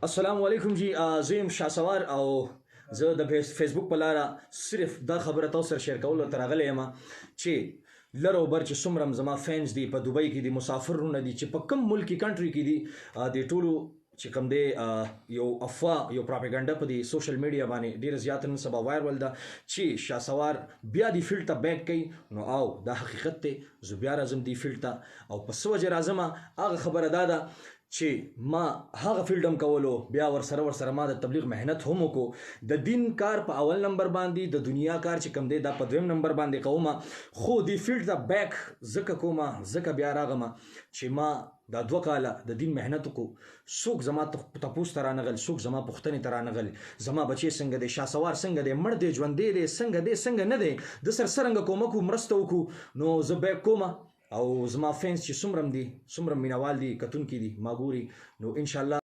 السلام علیکم جی زیم شاسوار او زه د فیسبوک په لاره صرف دا خبره تاسو سره شیر کول تر غلې یم چې لرو بر چې څومره زما فینز دي په دوبۍ کې دي مسافرونه دي چې په کوم ملکی کنټری کې دي د ټولو چې کوم دی یو افوا یو پروپاګاندا په دی سوشل میډیا باندې ډیر زیات نن سبا وایرل ده چې شاسوار بیا دی فیلډ ته بیک کوي نو او دا حقیقت ته زه بیا راځم دی فیلډ ته او په څه وجه راځم هغه خبره دا ده چې ما هغه فیلډم کولو بیا ورسره ما د تبلیغ مهنت هم وکړو د دین کار په اول نمبر باندې د دنیا کار چې کم دی دا په دویم نمبر باندې کوم خو دی فیلډ ته بیک زکه کوم زکه بیا راغم چې ما دا 2 کاله د دین مهنت وکړو څوک زما تپوس ته رانغل څوک زما پوښتنې ته رانغل زما بچی څنګه دی شاسوار څنګه دی مړ دی ژوندی دی څنګه نه دی د سرسرنګ کومکو مرسته وکړو نو زه بیک کوم او زما فینس چې څومره دي څومره مینوال دي کتونکي دي ما ګوري نو ان شاء الله